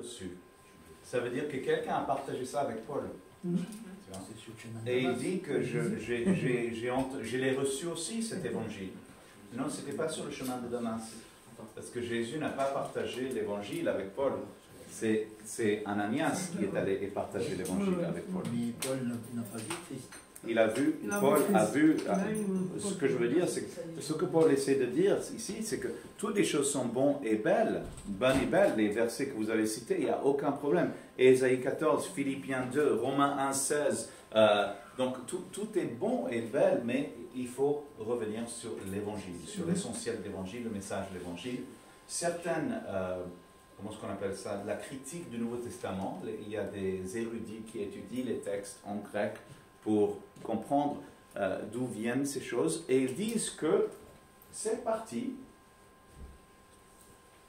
reçu. Ça veut dire que quelqu'un a partagé ça avec Paul. Tu vois. Et il dit que je l'ai reçu aussi, cet évangile. Non, ce n'était pas sur le chemin de Damas. Parce que Jésus n'a pas partagé l'évangile avec Paul. C'est Ananias qui est allé et partager l'évangile avec Paul. Mais Paul n'a pas vu Christ. Paul a vu, ce que je veux dire, c'est que ce que Paul essaie de dire ici, c'est que toutes les choses sont bonnes et belles, les versets que vous avez cités, il n'y a aucun problème. Ésaïe 14, Philippiens 2, Romains 1, 16, donc tout est bon et belle, mais il faut revenir sur l'évangile, sur l'essentiel de l'évangile, le message de l'évangile. Certaines, comment est-ce qu'on appelle ça, la critique du Nouveau Testament, il y a des érudits qui étudient les textes en grec pour comprendre d'où viennent ces choses, et ils disent que cette partie,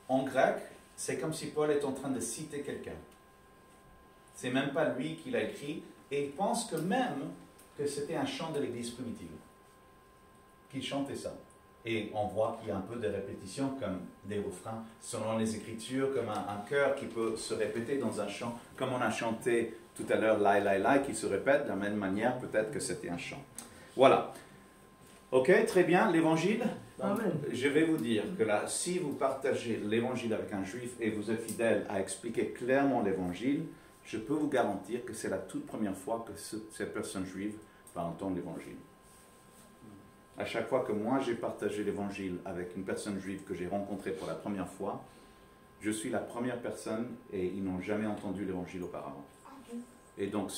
en grec, c'est comme si Paul est en train de citer quelqu'un. C'est même pas lui qui l'a écrit, et ils pensent que même que c'était un chant de l'Église primitive, qui chantait ça. Et on voit qu'il y a un peu de répétition, comme des refrains, selon les Écritures, comme un chœur qui peut se répéter dans un chant, comme on a chanté tout à l'heure, lai, lai, lai, qui se répète de la même manière, peut-être que c'était un chant. Voilà. Ok, très bien, l'évangile. Je vais vous dire que là, si vous partagez l'évangile avec un juif et vous êtes fidèle à expliquer clairement l'évangile, je peux vous garantir que c'est la toute première fois que cette personne juive va entendre l'évangile. À chaque fois que moi j'ai partagé l'évangile avec une personne juive que j'ai rencontrée pour la première fois, je suis la première personne et ils n'ont jamais entendu l'évangile auparavant. Et donc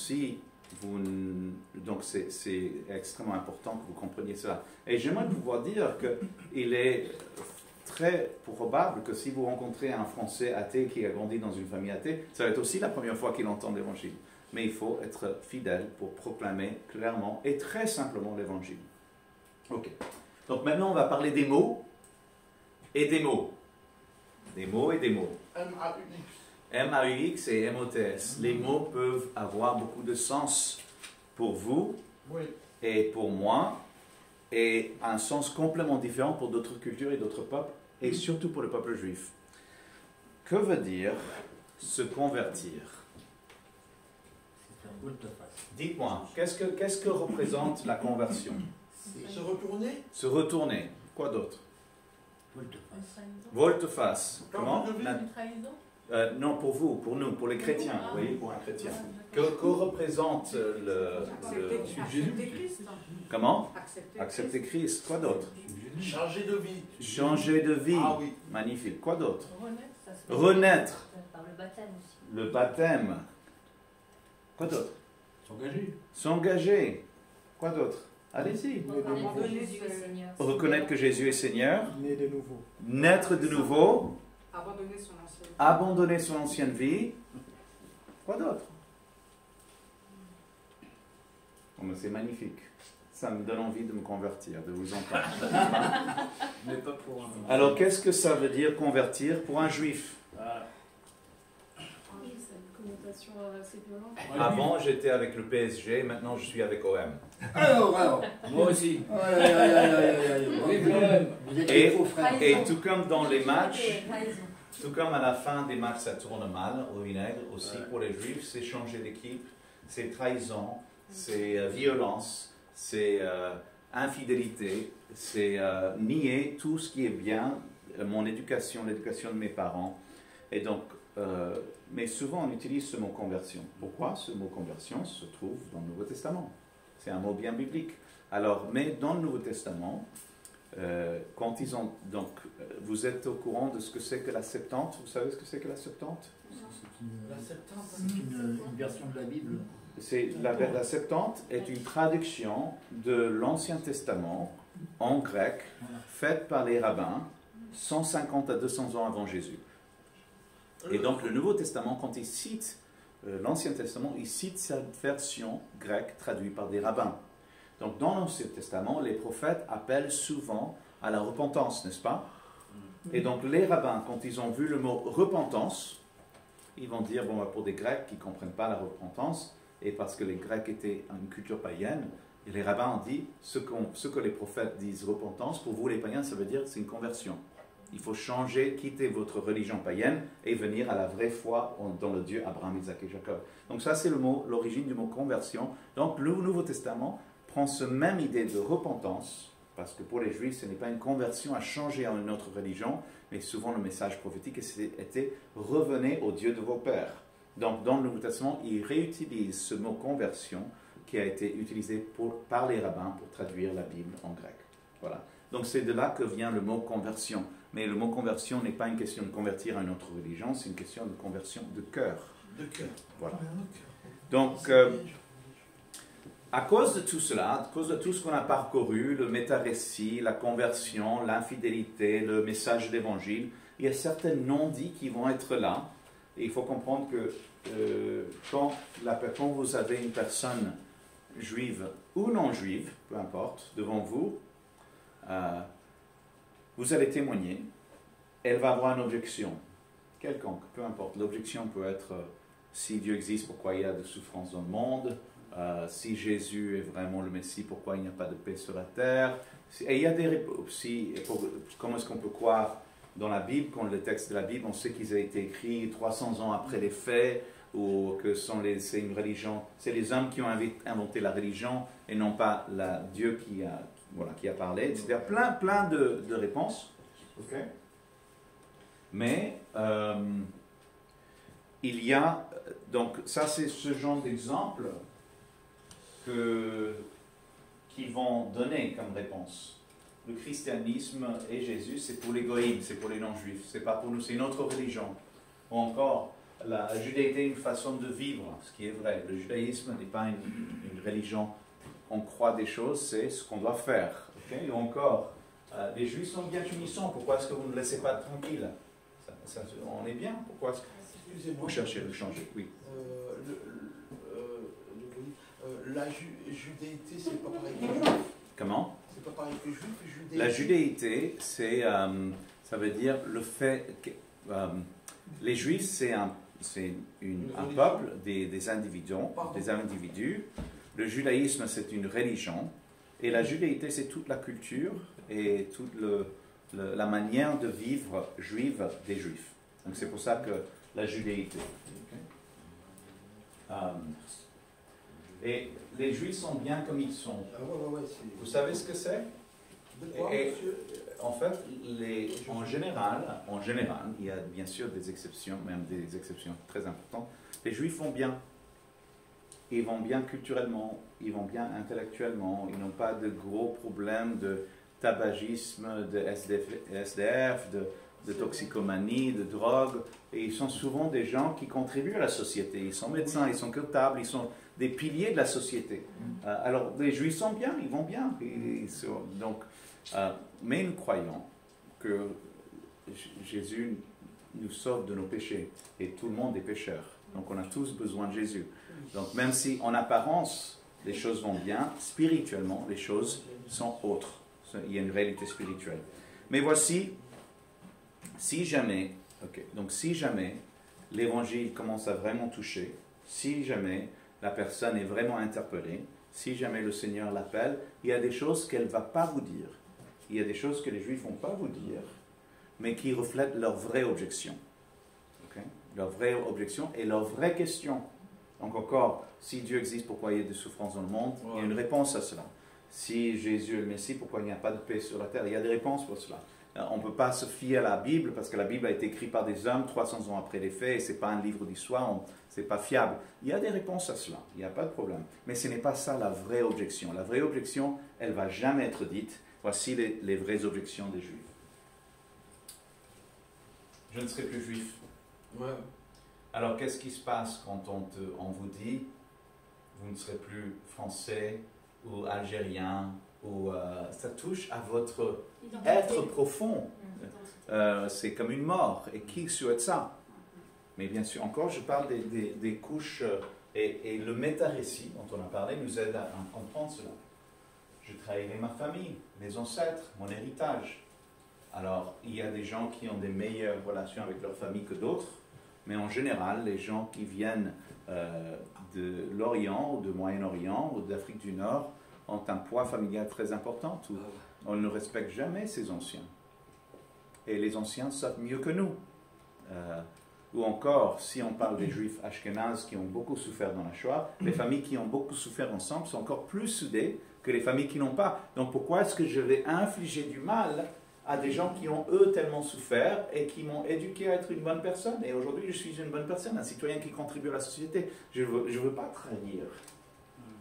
donc c'est extrêmement important que vous compreniez cela. Et j'aimerais pouvoir dire qu'il est très probable que si vous rencontrez un Français athée qui a grandi dans une famille athée, ça va être aussi la première fois qu'il entend l'évangile. Mais il faut être fidèle pour proclamer clairement et très simplement l'évangile. Ok. Donc maintenant on va parler des mots et des mots. Des mots et des mots. M-A-U-X et M-O-T-S. Les mots peuvent avoir beaucoup de sens pour vous et pour moi, et un sens complètement différent pour d'autres cultures et d'autres peuples, et surtout pour le peuple juif. Que veut dire se convertir? Dites-moi, qu'est-ce que représente la conversion? Se retourner? Se retourner. Quoi d'autre? Volte-face. Comment? Non, pour vous, pour nous, pour les chrétiens, vous voyez, pour un chrétien. Que représente Accepter Christ. Comment? Accepter Christ. Quoi d'autre? Changer de vie. Changer de vie. Ah oui. Magnifique. Quoi d'autre? Renaître. Par le baptême aussi. Le baptême. Quoi d'autre? S'engager. S'engager. Quoi d'autre? Allez-y. Reconnaître que Jésus est Seigneur. Né de nouveau. Naître de nouveau. Abandonner son ancienne vie. Abandonner son ancienne vie. Quoi d'autre? Oh, mais c'est magnifique. Ça me donne envie de me convertir, de vous entendre. Mais pas pour un... Alors, qu'est-ce que ça veut dire convertir pour un juif? Oui, c'est une connotation assez violente. Avant, j'étais avec le PSG, maintenant je suis avec OM. Alors, moi aussi. Et tout comme dans les matchs, tout comme à la fin des matchs ça tourne mal au vinaigre, aussi pour les juifs, c'est changer d'équipe, c'est trahison, c'est violence, c'est infidélité, c'est nier tout ce qui est bien, mon éducation, l'éducation de mes parents. Et donc, mais souvent on utilise ce mot conversion. Pourquoi? Ce mot conversion se trouve dans le Nouveau Testament. C'est un mot bien biblique. Alors, mais dans le Nouveau Testament, quand ils ont... Donc, vous êtes au courant de ce que c'est que la Septante? Vous savez ce que c'est que la Septante? C'est une version de la Bible. La Septante est une traduction de l'Ancien Testament en grec, faite par les rabbins 150 à 200 ans avant Jésus. Et donc, le Nouveau Testament, quand il cite l'Ancien Testament, il cite cette version grecque traduite par des rabbins. Donc, dans l'Ancien Testament, les prophètes appellent souvent à la repentance, n'est-ce pas? Et donc, les rabbins, quand ils ont vu le mot repentance, ils vont dire, bon, pour des Grecs qui ne comprennent pas la repentance, et parce que les Grecs étaient une culture païenne, et les rabbins ont dit, ce que les prophètes disent repentance, pour vous les païens, ça veut dire c'est une conversion. Il faut changer, quitter votre religion païenne et venir à la vraie foi dans le Dieu Abraham, Isaac et Jacob. Donc ça, c'est l'origine du mot conversion. Donc le Nouveau Testament prend cette même idée de repentance, parce que pour les Juifs, ce n'est pas une conversion à changer à une autre religion, mais souvent le message prophétique était « revenez au Dieu de vos pères ». Donc dans le Nouveau Testament, il réutilise ce mot conversion qui a été utilisé par les rabbins pour traduire la Bible en grec. Voilà. Donc c'est de là que vient le mot conversion. Mais le mot conversion n'est pas une question de convertir à une autre religion, c'est une question de conversion de cœur. De cœur. Voilà. Donc, à cause de tout cela, à cause de tout ce qu'on a parcouru, le méta-récit, la conversion, l'infidélité, le message de l'évangile, il y a certains non-dits qui vont être là. Et il faut comprendre que quand vous avez une personne juive ou non juive, peu importe, devant vous, vous allez témoigner, elle va avoir une objection, quelconque, peu importe. L'objection peut être si Dieu existe, pourquoi il y a de souffrances dans le monde, si Jésus est vraiment le Messie, pourquoi il n'y a pas de paix sur la terre. Et il y a des réponses. Comment est-ce qu'on peut croire dans la Bible, quand le texte de la Bible, on sait qu'ils ont été écrits 300 ans après les faits, ou que c'est une religion, c'est les hommes qui ont inventé la religion et non pas Dieu qui a parlé, etc. Plein de réponses. Okay. Mais il y a, donc ça c'est ce genre d'exemple qui vont donner comme réponse. Le christianisme et Jésus, c'est pour les goïms, c'est pour les non-juifs, c'est pas pour nous, c'est une autre religion. Ou encore, la judaïté est une façon de vivre, ce qui est vrai. Le judaïsme n'est pas une religion, on croit des choses, c'est ce qu'on doit faire. Okay? Ou encore, les juifs sont bien unissants, pourquoi est-ce que vous ne laissez pas tranquille? On est bien, pourquoi est-ce que vous cherchez à le changer? Oui. La judéité, c'est pas pareil que juif. Comment? C'est pas pareil que juif, judéité. La judéité, ça veut dire le fait que les juifs, c'est un peuple, des individus. Le judaïsme, c'est une religion. Et la judéité, c'est toute la culture et toute la manière de vivre juive des juifs. Donc c'est pour ça que la judéité. Et les juifs sont bien comme ils sont. Vous savez ce que c'est? En fait, en général, il y a bien sûr des exceptions, même des exceptions très importantes. Les juifs vont bien. Ils vont bien culturellement, ils vont bien intellectuellement, ils n'ont pas de gros problèmes de tabagisme, de SDF, de toxicomanie, de drogue. Et ils sont souvent des gens qui contribuent à la société. Ils sont médecins, ils sont comptables, ils sont des piliers de la société. Alors, les juifs sont bien, ils vont bien. Mais nous croyons que Jésus nous sauve de nos péchés. Et tout le monde est pécheur. Donc, on a tous besoin de Jésus. Donc, même si en apparence, les choses vont bien, spirituellement, les choses sont autres. Il y a une réalité spirituelle. Mais voici, si jamais l'évangile commence à vraiment toucher, si jamais la personne est vraiment interpellée, si jamais le Seigneur l'appelle, il y a des choses qu'elle ne va pas vous dire. Il y a des choses que les Juifs ne vont pas vous dire, mais qui reflètent leur vraie objection. Okay? Leur vraie objection et leur vraie question. Donc encore, si Dieu existe, pourquoi il y a des souffrances dans le monde? Il y a une réponse à cela. Si Jésus est le Messie, pourquoi il n'y a pas de paix sur la terre? Il y a des réponses pour cela. On ne peut pas se fier à la Bible, parce que la Bible a été écrite par des hommes 300 ans après les faits, et ce n'est pas un livre d'histoire, ce n'est pas fiable. Il y a des réponses à cela, il n'y a pas de problème. Mais ce n'est pas ça la vraie objection. La vraie objection, elle ne va jamais être dite. Voici les vraies objections des Juifs. Je ne serai plus juif. Ouais. Alors qu'est-ce qui se passe quand on vous dit, vous ne serez plus français ou algérien, ou ça touche à votre être profond. C'est comme une mort. Et qui souhaite ça? Mais bien sûr, encore, je parle des couches, et le méta-récit dont on a parlé nous aide à comprendre cela. Je trahirai ma famille, mes ancêtres, mon héritage. Alors, il y a des gens qui ont des meilleures relations avec leur famille que d'autres, mais en général, les gens qui viennent de l'Orient, ou du Moyen-Orient, ou d'Afrique du Nord, ont un poids familial très important. On ne respecte jamais ces anciens. et les anciens savent mieux que nous. Ou encore, si on parle des juifs ashkénazes qui ont beaucoup souffert dans la Shoah, les familles qui ont beaucoup souffert ensemble sont encore plus soudées que les familles qui n'ont pas. Donc pourquoi est-ce que je vais infliger du mal à des gens qui ont eux tellement souffert et qui m'ont éduqué à être une bonne personne? Et aujourd'hui je suis une bonne personne, un citoyen qui contribue à la société. Je veux pas trahir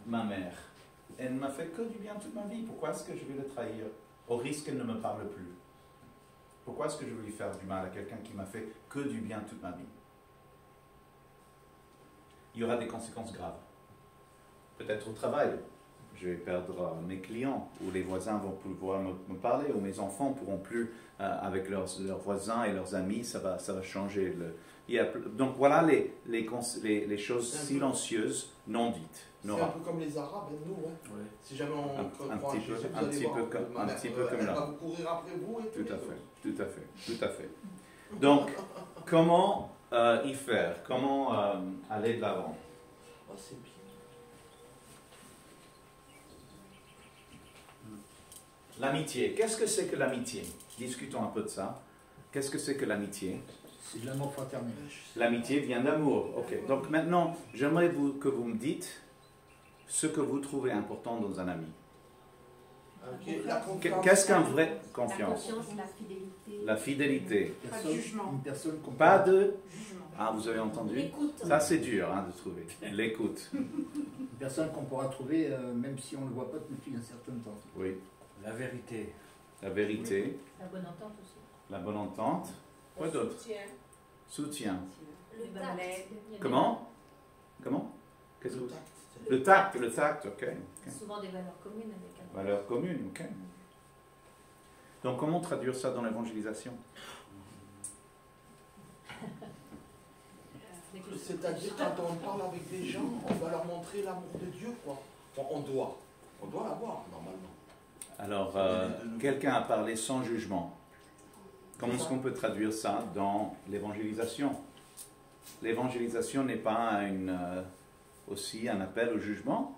ma mère. Elle ne m'a fait que du bien toute ma vie. Pourquoi est-ce que je vais le trahir au risque qu'elle ne me parle plus? Pourquoi est-ce que je veux lui faire du mal à quelqu'un qui m'a fait que du bien toute ma vie? Il y aura des conséquences graves. Peut-être au travail. Je vais perdre mes clients, ou les voisins vont plus pouvoir me parler, ou mes enfants ne pourront plus, avec leurs voisins et leurs amis, ça va changer. Donc voilà les choses silencieuses, non dites. C'est un peu comme les Arabes et nous. Hein. Ouais. Si jamais on un petit peu comme elle là. va vous courir après vous et Tout à fait. Donc, comment y faire? Comment aller de l'avant? Oh, c'est bien. L'amitié. Qu'est-ce que c'est que l'amitié? Discutons un peu de ça. Qu'est-ce que c'est que l'amitié? C'est de l'amour fraternel. L'amitié vient d'amour. Ok. Donc maintenant, j'aimerais que vous me dites ce que vous trouvez important dans un ami. Okay. La confiance. Qu'est-ce qu'un vrai confiance? La confiance, la fidélité. La fidélité. Pas de jugement. Une personne qu'on Pas de... Jugement. Ah, vous avez entendu? L'écoute. Ça, c'est dur de trouver. L'écoute. Une personne qu'on pourra trouver même si on ne le voit pas depuis un certain temps. Oui. La vérité. La vérité. La bonne entente aussi. La bonne entente. Quoi d'autre? Soutien. Le tact. Il y a Comment? Qu'est-ce que Le vous... tact. Le tact, ok. Souvent des valeurs communes avec un. Valeurs communes, ok. Donc comment traduire ça dans l'évangélisation? C'est-à-dire quand on parle avec des gens, on va leur montrer l'amour de Dieu, quoi. On doit l'avoir, normalement. Alors, quelqu'un a parlé sans jugement. Comment est-ce qu'on peut traduire ça dans l'évangélisation? L'évangélisation n'est pas aussi un appel au jugement?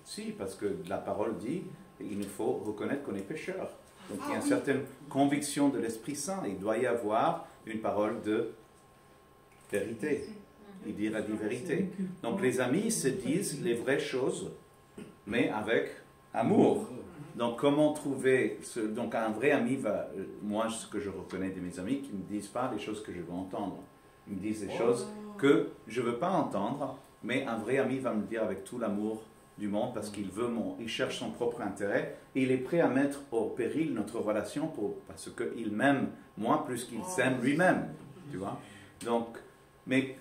Si, parce que la parole dit il nous faut reconnaître qu'on est pécheur. Donc il y a une certaine conviction de l'Esprit Saint. Il doit y avoir une parole de vérité. Il dit la vérité. Donc les amis se disent les vraies choses, mais avec amour. Donc comment trouver... Donc un vrai ami va... moi, ce que je reconnais de mes amis, qui ne me disent pas les choses que je veux entendre. Ils me disent des choses que je ne veux pas entendre, mais un vrai ami va me dire avec tout l'amour du monde parce qu'il il cherche son propre intérêt et il est prêt à mettre au péril notre relation parce qu'il m'aime moi plus qu'il s'aime lui-même. Tu vois? Donc, mais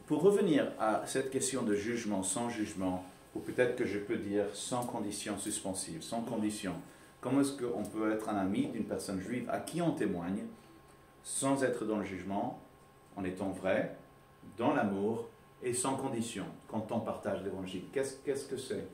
pour revenir à cette question de jugement, sans jugement, ou peut-être que je peux dire sans condition suspensive, sans condition, comment est-ce qu'on peut être un ami d'une personne juive à qui on témoigne sans être dans le jugement, en étant vrai, dans l'amour et sans condition, quand on partage l'évangile? Qu'est-ce que c'est?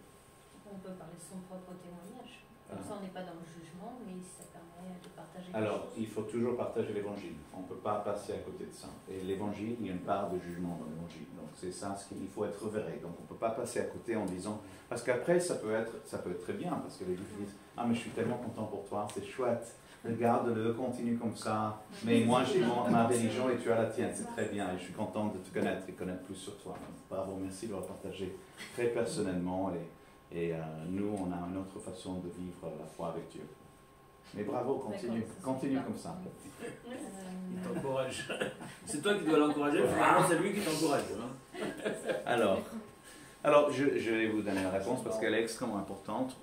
On peut parler de son propre témoignage. Comme ça, on n'est pas dans le jugement, mais ça permet de partager. Alors, il faut toujours partager l'évangile. On ne peut pas passer à côté de ça. Et l'évangile, il y a une part de jugement dans l'évangile. Donc, c'est ça ce qu'il faut être vrai. Donc, on ne peut pas passer à côté en disant... Parce qu'après, ça peut être très bien, parce que les juifs disent « Ah, mais je suis tellement content pour toi, c'est chouette. Regarde-le, continue comme ça. Mais moi, j'ai ma religion et tu as la tienne. C'est très bien et je suis content de te connaître et connaître plus sur toi. » Bravo, merci de l'avoir partagé très personnellement. Et nous, on a une autre façon de vivre la foi avec Dieu. Mais bravo, continue comme ça. Il t'encourage. C'est toi qui dois l'encourager, finalement c'est lui qui t'encourage. Hein. Alors je vais vous donner la réponse parce qu'elle est extrêmement importante.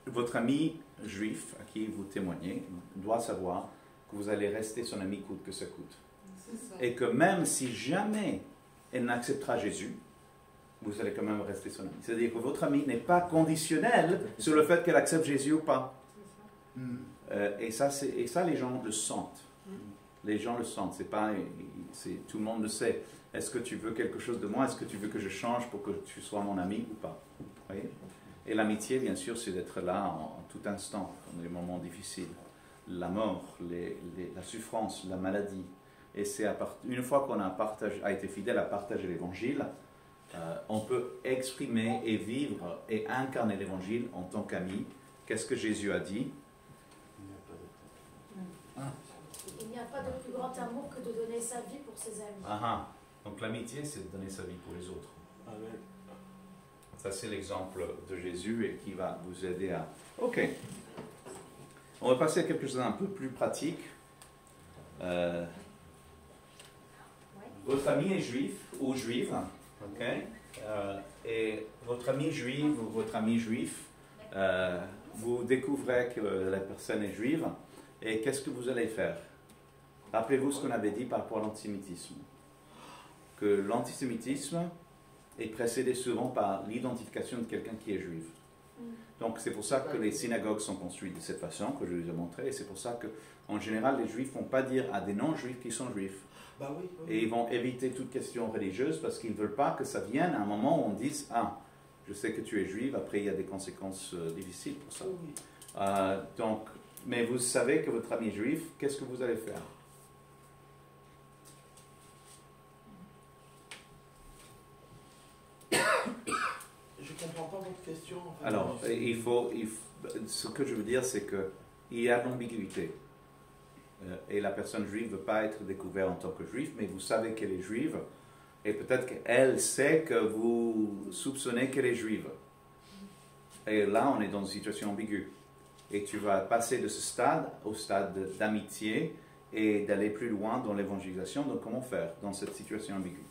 Votre ami juif à qui vous témoignez doit savoir que vous allez rester son ami coûte que ça coûte. Et que même si jamais elle n'acceptera Jésus, vous allez quand même rester son ami. C'est-à-dire que votre ami n'est pas conditionnel sur le fait qu'elle accepte Jésus ou pas. Et ça, les gens le sentent. Les gens le sentent. Tout le monde le sait. Est-ce que tu veux quelque chose de moi? Est-ce que tu veux que je change pour que tu sois mon ami ou pas? Vous voyez? Et l'amitié, bien sûr, c'est d'être là en tout instant, dans les moments difficiles. La mort, la souffrance, la maladie. Et c'est une fois qu'on a été fidèle à partager l'évangile, on peut exprimer et vivre et incarner l'évangile en tant qu'ami, Qu'est-ce que Jésus a dit? Il n'y a pas de plus grand amour que de donner sa vie pour ses amis. Ah ah. Donc l'amitié, c'est de donner sa vie pour les autres. Amen. Ça, c'est l'exemple de Jésus et qui va vous aider à... Ok. On va passer à quelque chose d'un peu plus pratique. Votre ami est juif ou juive, ok? Et votre ami juive ou votre ami juif, vous découvrez que la personne est juive, et qu'est-ce que vous allez faire? Rappelez-vous ce qu'on avait dit par rapport à l'antisémitisme. Que l'antisémitisme est précédé souvent par l'identification de quelqu'un qui est juif. Donc c'est pour ça que les synagogues sont construites de cette façon, que je vous ai montré, et c'est pour ça qu'en général les juifs ne vont pas dire à des non-juifs qu'ils sont juifs. Bah oui, oui. Et ils vont éviter toute question religieuse parce qu'ils ne veulent pas que ça vienne à un moment où on dise « Ah, je sais que tu es juif, après il y a des conséquences difficiles pour ça. Oui. Donc, mais vous savez que votre ami est juif, qu'est-ce que vous allez faire? Je comprends pas votre question. En fait. Alors, ce que je veux dire, c'est qu'il y a de l'ambiguïté. Et la personne juive ne veut pas être découverte en tant que juive, mais vous savez qu'elle est juive, et peut-être qu'elle sait que vous soupçonnez qu'elle est juive. Et là, on est dans une situation ambiguë. Et tu vas passer de ce stade au stade d'amitié et d'aller plus loin dans l'évangélisation. Donc, comment faire dans cette situation ambiguë?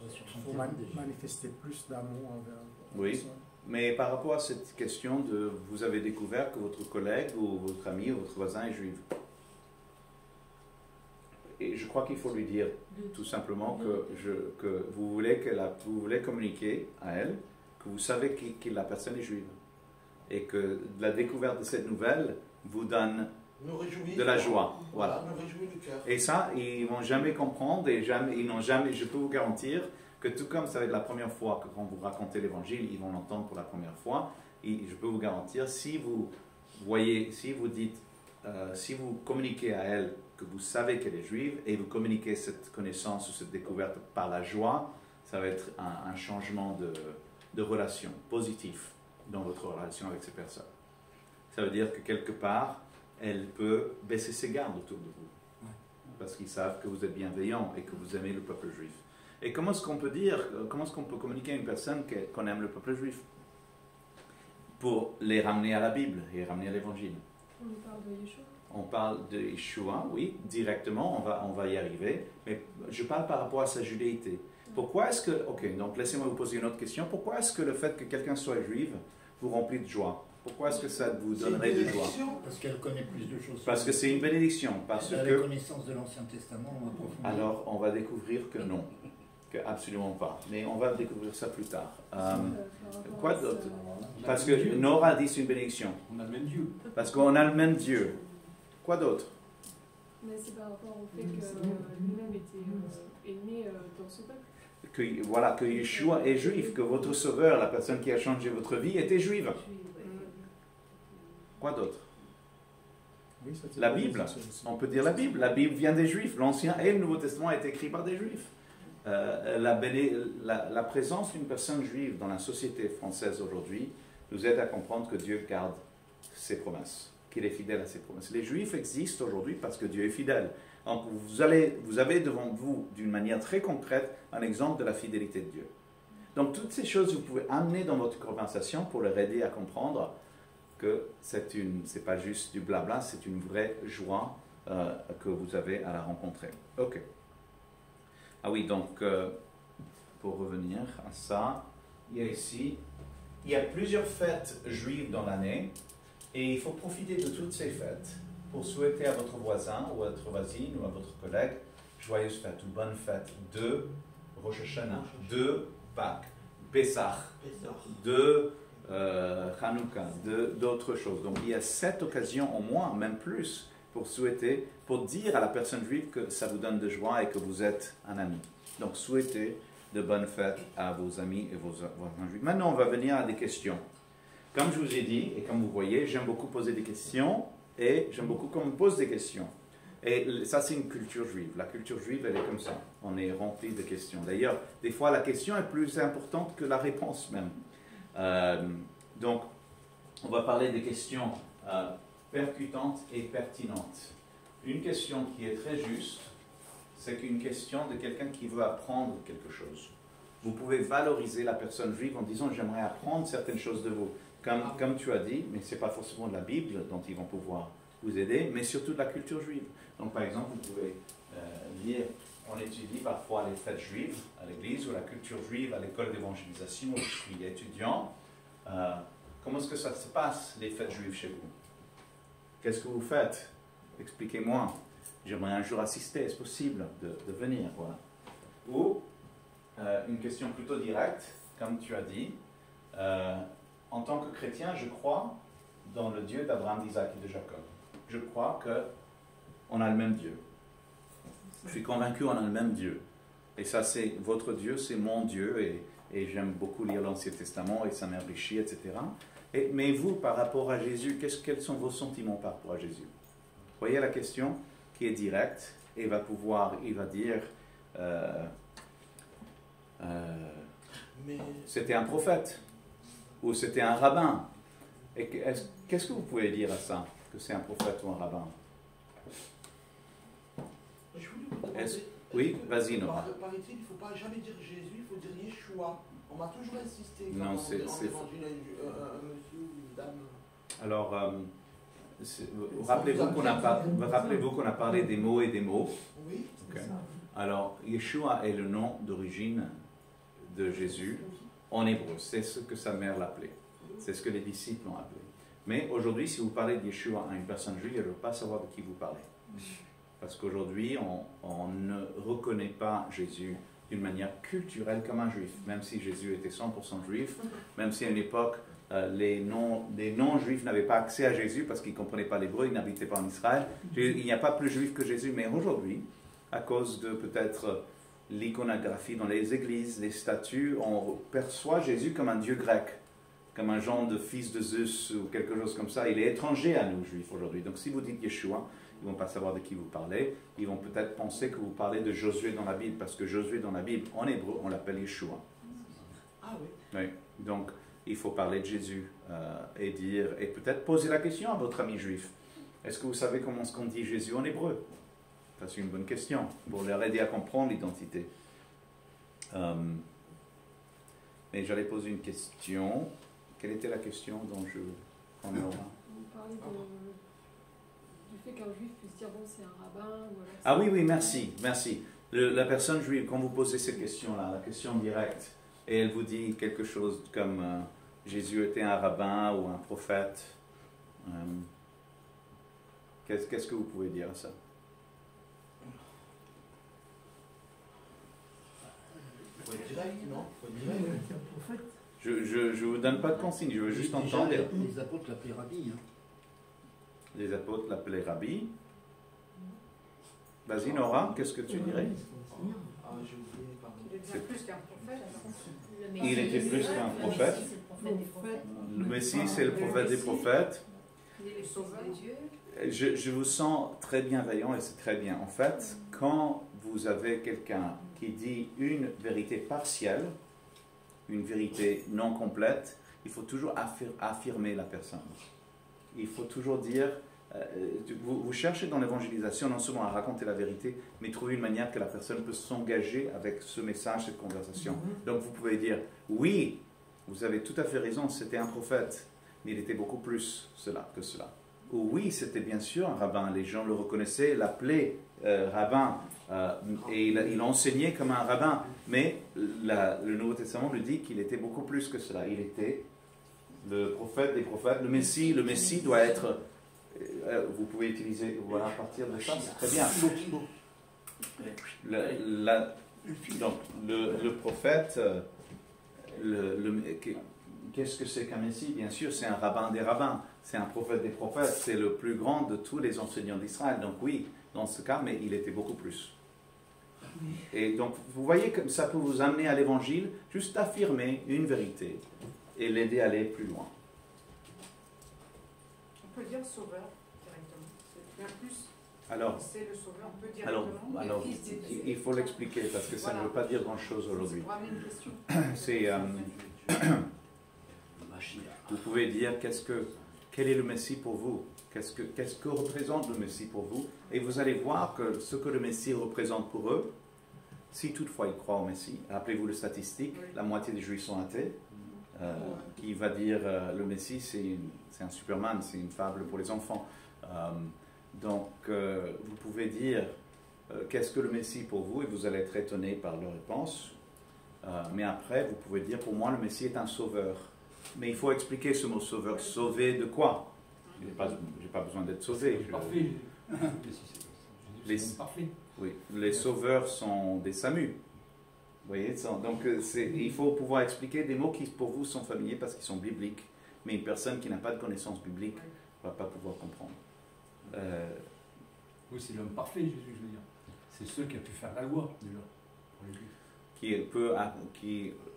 Il faut manifester plus d'amour envers la Oui. personne. Mais par rapport à cette question de vous avez découvert que votre collègue ou votre ami ou votre voisin est juif. Et je crois qu'il faut lui dire tout simplement que vous voulez communiquer à elle, que vous savez que la personne est juive. Et que la découverte de cette nouvelle vous donne de la joie. Voilà. Nous réjouit le cœur. Et ça, ils ne vont jamais comprendre et ils n'ont jamais, je peux vous garantir, que tout comme ça va être la première fois que quand vous racontez l'évangile, ils vont l'entendre pour la première fois. Et je peux vous garantir, si vous voyez, si vous dites, si vous communiquez à elle que vous savez qu'elle est juive et vous communiquez cette connaissance ou cette découverte par la joie, ça va être un changement de relation positif dans votre relation avec ces personnes. Ça veut dire que quelque part, elle peut baisser ses gardes autour de vous. Parce qu'ils savent que vous êtes bienveillant et que vous aimez le peuple juif. Et comment est-ce qu'on peut communiquer à une personne qu'on aime le peuple juif? Pour les ramener à la Bible et ramener à l'évangile. On parle de Yeshua. On parle de Yeshua, oui, directement, on va y arriver. Mais je parle par rapport à sa judéité. Pourquoi est-ce que, ok, donc laissez-moi vous poser une autre question. Pourquoi est-ce que le fait que quelqu'un soit juif vous remplit de joie? Pourquoi est-ce que ça vous donnerait de joie? Parce qu'elle connaît plus de choses. Parce que c'est une bénédiction. Elle a la connaissance de l'Ancien Testament en profondeur. Alors, on va découvrir que non. Que absolument pas. Mais on va découvrir ça plus tard. Quoi d'autre? Parce que Nora dit c'est une bénédiction. On a le même Dieu. Parce qu'on a le même Dieu. Quoi d'autre? Mais c'est par rapport au fait que lui-même est né dans ce peuple. Que Yeshua est juif, que votre sauveur, la personne qui a changé votre vie, était juive. Quoi d'autre? Oui, la Bible. On peut dire la Bible. La Bible vient des Juifs. L'Ancien et le Nouveau Testament a été écrit par des Juifs. La présence d'une personne juive dans la société française aujourd'hui nous aide à comprendre que Dieu garde ses promesses, qu'il est fidèle à ses promesses. Les Juifs existent aujourd'hui parce que Dieu est fidèle. Donc vous avez devant vous, d'une manière très concrète, un exemple de la fidélité de Dieu. Donc toutes ces choses, vous pouvez amener dans votre conversation pour leur aider à comprendre que c'est pas juste du blabla, c'est une vraie joie que vous avez à la rencontrer. Ok. Ah oui, donc pour revenir à ça, il y a plusieurs fêtes juives dans l'année et il faut profiter de toutes ces fêtes pour souhaiter à votre voisin ou à votre voisine ou à votre collègue joyeuses fêtes ou bonnes fêtes de Rosh Hashanah, de Pâques, Pessah, de Hanouka, d'autres choses. Donc il y a 7 occasions au moins, même plus, pour souhaiter, pour dire à la personne juive que ça vous donne de joie et que vous êtes un ami. Donc souhaitez de bonnes fêtes à vos amis et vos voisins juifs. Maintenant on va venir à des questions. Comme je vous ai dit, et comme vous voyez, j'aime beaucoup poser des questions et j'aime beaucoup qu'on me pose des questions. Et ça, c'est une culture juive. La culture juive, elle est comme ça. On est rempli de questions. D'ailleurs, des fois, la question est plus importante que la réponse même. Donc, on va parler des questions percutantes et pertinentes. Une question qui est très juste, c'est qu'une question de quelqu'un qui veut apprendre quelque chose. Vous pouvez valoriser la personne juive en disant « j'aimerais apprendre certaines choses de vous ». Comme tu as dit, mais ce n'est pas forcément de la Bible dont ils vont pouvoir vous aider, mais surtout de la culture juive. Donc par exemple, vous pouvez lire, on étudie parfois les fêtes juives à l'église ou la culture juive à l'école d'évangélisation où je suis étudiant. Comment est-ce que ça se passe, les fêtes juives chez vous? Qu'est-ce que vous faites? Expliquez-moi. J'aimerais un jour assister, est-ce possible de venir? Voilà. Ou une question plutôt directe, comme tu as dit. En tant que chrétien, je crois dans le Dieu d'Abraham, d'Isaac et de Jacob. Je crois qu'on a le même Dieu. Je suis convaincu qu'on a le même Dieu. Et ça, c'est votre Dieu, c'est mon Dieu. Et j'aime beaucoup lire l'Ancien Testament et ça m'enrichit, etc. Mais vous, par rapport à Jésus, quels sont vos sentiments par rapport à Jésus? Voyez la question qui est directe et il va dire c'était un prophète ou c'était un rabbin. Et qu'est-ce que vous pouvez dire à ça, que c'est un prophète ou un rabbin? Je voulais vous demander, oui, vas-y, Nora. Paraît-il, il ne faut pas jamais dire Jésus, il faut dire Yeshua. On m'a toujours insisté. Non, c'est évangile un monsieur ou une dame. Alors, rappelez-vous qu'on a parlé des mots et des mots. Oui, okay. Alors, Yeshua est le nom d'origine de Jésus en hébreu. C'est ce que sa mère l'appelait. C'est ce que les disciples l'ont appelé. Mais aujourd'hui, si vous parlez de Yeshua à une personne juive, elle ne veut pas savoir de qui vous parlez. Parce qu'aujourd'hui, on ne reconnaît pas Jésus d'une manière culturelle comme un juif. Même si Jésus était 100% juif, même si à une époque, les non-juifs n'avaient pas accès à Jésus parce qu'ils ne comprenaient pas l'hébreu, ils n'habitaient pas en Israël. Il n'y a pas plus juif que Jésus, mais aujourd'hui, à cause de peut-être l'iconographie dans les églises, les statues, on perçoit Jésus comme un dieu grec, comme un genre de fils de Zeus ou quelque chose comme ça. Il est étranger à nous, juifs, aujourd'hui. Donc si vous dites Yeshua, ils ne vont pas savoir de qui vous parlez. Ils vont peut-être penser que vous parlez de Josué dans la Bible, parce que Josué dans la Bible, en hébreu, on l'appelle Yeshua. Ah oui. Oui. Donc, il faut parler de Jésus et peut-être poser la question à votre ami juif. Est-ce que vous savez comment on dit Jésus en hébreu? Ça, c'est une bonne question, pour leur aider à comprendre l'identité. Mais j'allais poser une question. Quelle était la question dont je... Vous parlez du fait qu'un juif puisse dire bon c'est un rabbin ou alors ah oui, merci. La personne juive, quand vous posez cette question-là, la question directe, et elle vous dit quelque chose comme Jésus était un rabbin ou un prophète, qu'est-ce que vous pouvez dire à ça? Faut être direct, non? Faut être direct. Je ne vous donne pas de consigne, je veux juste entendre. Les apôtres l'appelaient Rabbi. Les apôtres l'appelaient Rabbi. Vas-y Nora, qu'est-ce que tu dirais? Ah, j'ai oublié, pardon. Il était plus qu'un prophète. Il était plus qu'un prophète. Le Messie, c'est le prophète des prophètes. Il est le sauveur de Dieu. Je vous sens très bienveillant et c'est très bien. En fait, quand vous avez quelqu'un qui dit une vérité partielle, une vérité non complète, il faut toujours affirmer la personne. Il faut toujours dire, vous cherchez dans l'évangélisation non seulement à raconter la vérité, mais trouver une manière que la personne peut s'engager avec ce message, cette conversation. Donc vous pouvez dire, oui, vous avez tout à fait raison, c'était un prophète, mais il était beaucoup plus que cela. Ou oui, c'était bien sûr un rabbin, les gens le reconnaissaient, l'appelaient rabbin, et il enseignait comme un rabbin, mais le Nouveau Testament lui dit qu'il était beaucoup plus que cela. Il était le prophète des prophètes, le Messie doit être, vous pouvez utiliser, voilà, à partir de ça, c'est très bien. Donc, le prophète, qu'est-ce que c'est qu'un Messie? Bien sûr, c'est un rabbin des rabbins, c'est un prophète des prophètes, c'est le plus grand de tous les enseignants d'Israël. Donc oui, dans ce cas, mais il était beaucoup plus. Et donc, vous voyez que ça peut vous amener à l'évangile, juste affirmer une vérité et l'aider à aller plus loin. On peut dire sauveur directement. C'est bien plus. Alors, c'est le sauveur. On peut directement. Alors il faut l'expliquer parce que ça ne veut pas dire grand-chose aujourd'hui. C'est vraiment une question. C'est Vous pouvez dire quel est le Messie pour vous, qu'est-ce que représente le Messie pour vous, et vous allez voir que ce que le Messie représente pour eux, si toutefois ils croient au Messie, rappelez-vous les statistiques, la moitié des Juifs sont athées, qui va dire le Messie c'est un Superman, c'est une fable pour les enfants. Donc vous pouvez dire qu'est-ce que le Messie pour vous, et vous allez être étonné par leur réponse. Mais après, vous pouvez dire, pour moi, le Messie est un sauveur. Mais il faut expliquer ce mot sauveur. Sauver de quoi? Je n'ai pas besoin d'être sauvé. Parfait. Oui, les sauveurs sont des SAMU. Vous voyez, donc il faut pouvoir expliquer des mots qui pour vous sont familiers parce qu'ils sont bibliques. Mais une personne qui n'a pas de connaissance biblique ne va pas pouvoir comprendre. Oui, c'est l'homme parfait, Jésus, je veux dire. C'est celui qui a pu faire la loi, déjà, pour les Juifs.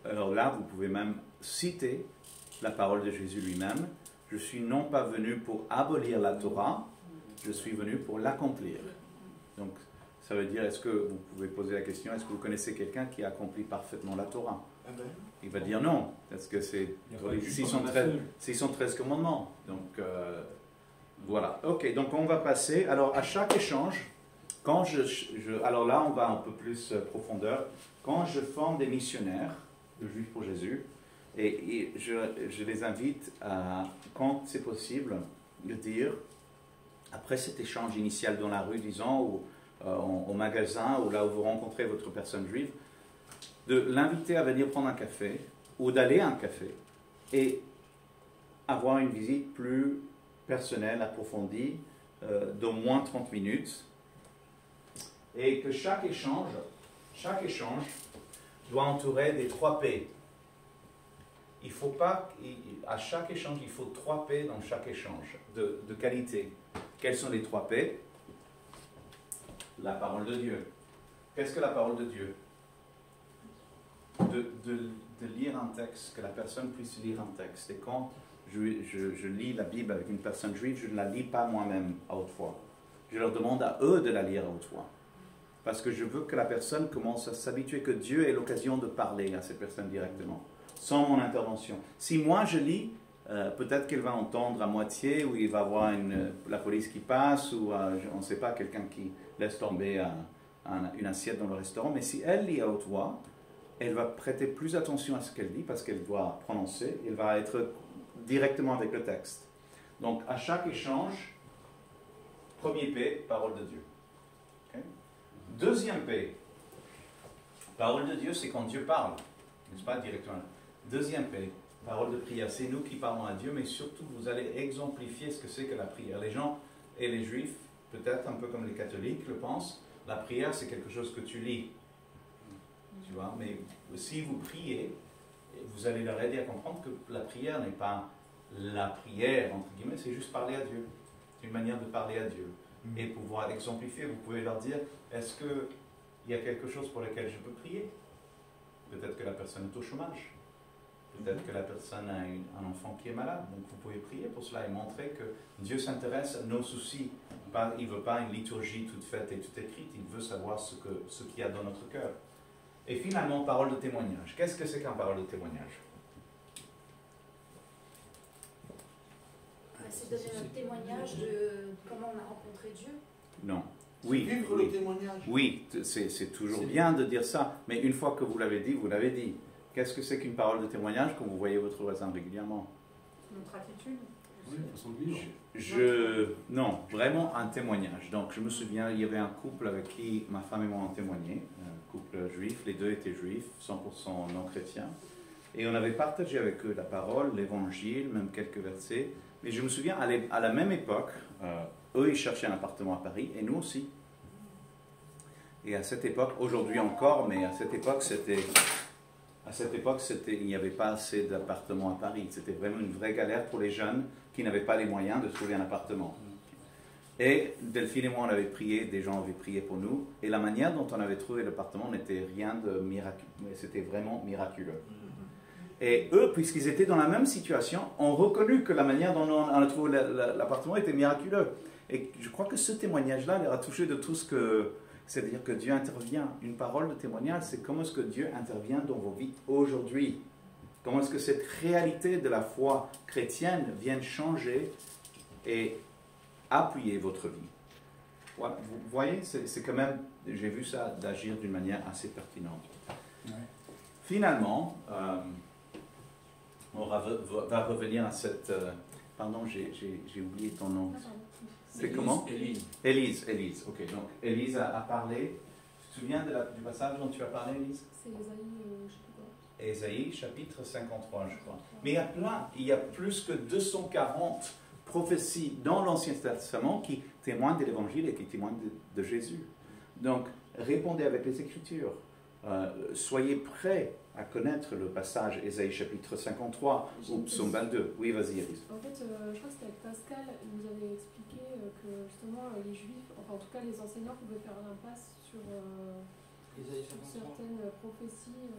Alors là, vous pouvez même citer la parole de Jésus lui-même. Je suis non pas venu pour abolir la Torah, je suis venu pour l'accomplir. Donc, ça veut dire, est-ce que vous pouvez poser la question, est-ce que vous connaissez quelqu'un qui accomplit parfaitement la Torah? Il va dire non, parce que c'est 613 commandements. Donc, voilà. Ok, donc on va passer. Alors, à chaque échange, alors là, on va un peu plus profondeur. Quand je forme des missionnaires de Juifs pour Jésus, et je les invite à, quand c'est possible, de dire, après cet échange initial dans la rue, disons, ou au magasin, ou là où vous rencontrez votre personne juive, de l'inviter à venir prendre un café, ou d'aller à un café, et avoir une visite plus personnelle, approfondie, d'au moins 30 minutes, et que chaque échange doit entourer des 3 P. Il faut pas, à chaque échange, il faut 3 P dans chaque échange, de qualité. Quels sont les 3 P? La parole de Dieu. Qu'est-ce que la parole de Dieu? De lire un texte, que la personne puisse lire un texte. Et quand je lis la Bible avec une personne juive, je ne la lis pas moi-même à haute voix. Je leur demande à eux de la lire à haute voix. Parce que je veux que la personne commence à s'habituer, que Dieu ait l'occasion de parler à cette personne directement, sans mon intervention. Si moi je lis, peut-être qu'elle va entendre à moitié, ou il va voir la police qui passe, ou on ne sait pas, quelqu'un qui laisse tomber une assiette dans le restaurant. Mais si elle lit à haute voix, elle va prêter plus attention à ce qu'elle dit, parce qu'elle doit prononcer, elle va être directement avec le texte. Donc à chaque échange, premier P, parole de Dieu. Okay? Deuxième P, parole de Dieu, c'est quand Dieu parle, n'est-ce pas, directement. Deuxième P, parole de prière, c'est nous qui parlons à Dieu, mais surtout vous allez exemplifier ce que c'est que la prière. Les gens et les juifs, peut-être un peu comme les catholiques le pensent, la prière c'est quelque chose que tu lis, tu vois, mais si vous priez, vous allez leur aider à comprendre que la prière n'est pas la prière, entre guillemets, c'est juste parler à Dieu. C'est une manière de parler à Dieu. Et pouvoir l'exemplifier, vous pouvez leur dire, est-ce qu'il y a quelque chose pour lequel je peux prier? Peut-être que la personne est au chômage. Peut-être que la personne a un enfant qui est malade. Donc vous pouvez prier pour cela et montrer que Dieu s'intéresse à nos soucis. Il ne veut pas une liturgie toute faite et toute écrite, il veut savoir ce qu'il y a dans notre cœur. Et finalement, parole de témoignage. Qu'est-ce que c'est qu'un parole de témoignage? C'est donner un témoignage de comment on a rencontré Dieu. Non. Oui. Vivre le témoignage. Oui, c'est toujours bien de dire ça, mais une fois que vous l'avez dit, vous l'avez dit. Qu'est-ce que c'est qu'une parole de témoignage quand vous voyez votre voisin régulièrement? Notre attitude. Oui, façon de vivre. Non, vraiment un témoignage. Donc je me souviens, il y avait un couple avec qui ma femme et moi ont témoigné, un couple juif, les deux étaient juifs, 100% non chrétiens. Et on avait partagé avec eux la parole, l'évangile, même quelques versets. Mais je me souviens, à la même époque, eux, ils cherchaient un appartement à Paris, et nous aussi. Et à cette époque, aujourd'hui encore, mais à cette époque, il n'y avait pas assez d'appartements à Paris. C'était vraiment une vraie galère pour les jeunes qui n'avaient pas les moyens de trouver un appartement. Et Delphine et moi, on avait prié, des gens avaient prié pour nous, et la manière dont on avait trouvé l'appartement n'était rien de miraculeux, c'était vraiment miraculeux. Et eux, puisqu'ils étaient dans la même situation, ont reconnu que la manière dont on a trouvé l'appartement était miraculeux. Et je crois que ce témoignage-là leur a touché de tout ce que... C'est-à-dire que Dieu intervient. Une parole de témoignage, c'est comment est-ce que Dieu intervient dans vos vies aujourd'hui. Comment est-ce que cette réalité de la foi chrétienne vient changer et appuyer votre vie? Voilà, vous voyez, c'est quand même, j'ai vu ça d'agir d'une manière assez pertinente. Ouais. Finalement, on va revenir à cette... pardon, j'ai oublié ton nom. C'est comment? Élise. Élise, ok. Donc, Élise a parlé. Tu te souviens du passage dont tu as parlé, Élise? C'est Ésaïe, je sais pas quoi. Ésaïe, chapitre 53, je crois. Mais il y a plus que 240 prophéties dans l'Ancien Testament qui témoignent de l'Évangile et qui témoignent de Jésus. Donc, répondez avec les Écritures. Soyez prêts à connaître le passage Ésaïe chapitre 53 ou Psaume 22. Oui, vas-y, Élise. En fait, je crois que c'était avec Pascal, il nous avait expliqué que justement les Juifs, enfin en tout cas les enseignants pouvaient faire l'impasse sur certaines prophéties,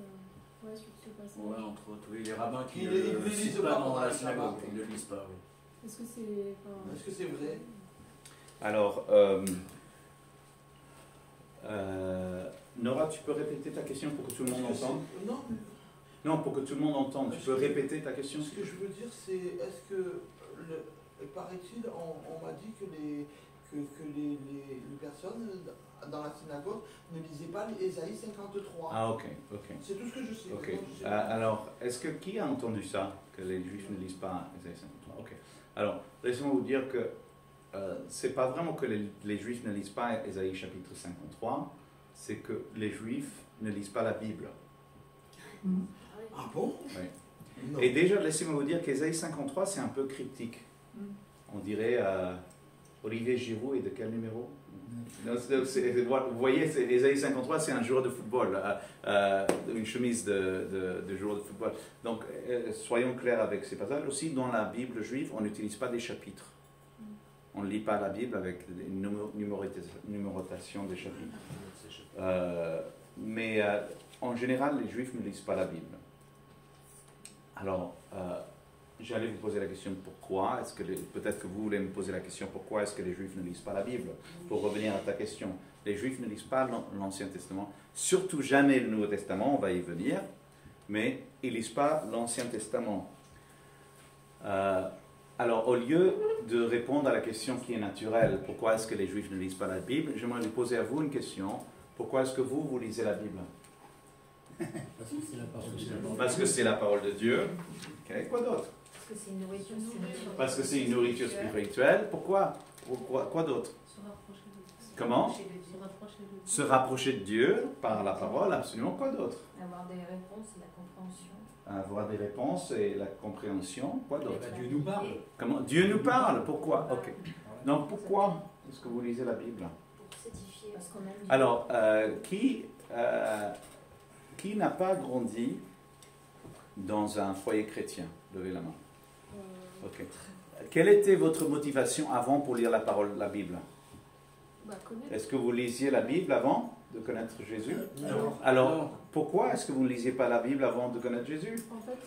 sur ce passage. Ouais, entre autres, oui, les rabbins qui Ils ne le le lisent lisent pas pas dans pendant la le synagogue, sabbat. ils ne le lisent pas, oui. Est-ce que c'est... Est-ce que c'est vrai? Alors, Nora, tu peux répéter ta question pour que tout le monde entende? Non, pour que tout le monde entende. Tu peux répéter ta question? Ce que je veux dire, c'est, est-ce que, paraît-il, on m'a dit que les personnes dans la synagogue ne lisaient pas Ésaïe 53. Ah, ok. C'est tout ce que je sais. Ok. Je sais pas. Alors, qui a entendu ça, que les Juifs ne lisent pas Ésaïe 53? Ok. Alors, laissez-moi vous dire que c'est pas vraiment que les Juifs ne lisent pas Ésaïe chapitre 53, c'est que les Juifs ne lisent pas la Bible. Ah bon? Oui. Non. Et déjà, laissez-moi vous dire qu'Ésaïe 53, c'est un peu cryptique. On dirait, Olivier Giroud est de quel numéro? Non, vous voyez, Ésaïe 53, c'est un joueur de football, une chemise de joueur de football. Donc, soyons clairs avec ces passages. Aussi, dans la Bible juive, on n'utilise pas des chapitres. On ne lit pas la Bible avec une numérotation des chapitres. Mais en général, les Juifs ne lisent pas la Bible. Alors, j'allais vous poser la question pourquoi. Peut-être que vous voulez me poser la question pourquoi est-ce que les Juifs ne lisent pas la Bible? Pour revenir à ta question, les Juifs ne lisent pas l'Ancien Testament, surtout jamais le Nouveau Testament, on va y venir, mais ils ne lisent pas l'Ancien Testament. Alors, au lieu de répondre à la question qui est naturelle, pourquoi est-ce que les Juifs ne lisent pas la Bible, j'aimerais vous poser à vous une question. Pourquoi est-ce que vous lisez la Bible? Parce que c'est la parole de Dieu. Parce que c'est la parole de Dieu. Okay. Quoi d'autre? Parce que c'est une nourriture spirituelle. Parce que c'est une nourriture spirituelle. Pourquoi? Quoi d'autre? Se rapprocher de Dieu. Comment? Se rapprocher Se rapprocher de Dieu. de Dieu par la parole, absolument. Quoi d'autre? Avoir des réponses et la compréhension. Avoir des réponses et la compréhension. Quoi d'autre? Dieu nous parle. Comment? Dieu nous parle. Pourquoi? Ok. Donc pourquoi est-ce que vous lisez la Bible? Pour s'édifier. Parce qu'on aime Dieu. Alors, qui n'a pas grandi dans un foyer chrétien? Levez la main. Ok. Quelle était votre motivation avant pour lire la parole, la Bible? Connaître. Est-ce que vous lisiez la Bible avant de connaître Jésus? Non. Alors, pourquoi est-ce que vous ne lisiez pas la Bible avant de connaître Jésus? En fait,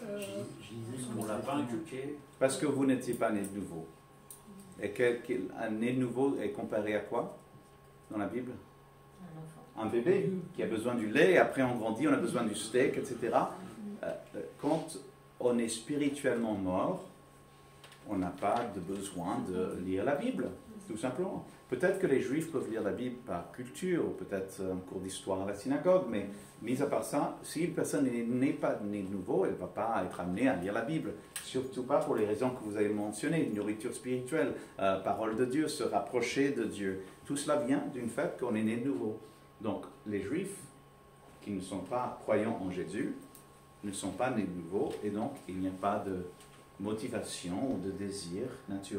On ne l'a pas inculqué. Parce que vous n'étiez pas né de nouveau. Et un né de nouveau est comparé à quoi dans la Bible? Un enfant. Un bébé qui a besoin du lait, et après on grandit, on a besoin du steak, etc. Quand on est spirituellement mort, on n'a pas de besoin de lire la Bible, tout simplement. Peut-être que les Juifs peuvent lire la Bible par culture, ou peut-être un cours d'histoire à la synagogue, mais mis à part ça, si une personne n'est pas née de nouveau, elle ne va pas être amenée à lire la Bible. Surtout pas pour les raisons que vous avez mentionnées, nourriture spirituelle, parole de Dieu, se rapprocher de Dieu. Tout cela vient du fait qu'on est né de nouveau. Donc, les Juifs qui ne sont pas croyants en Jésus ne sont pas nés de nouveau, et donc il n'y a pas de motivation ou de désir naturel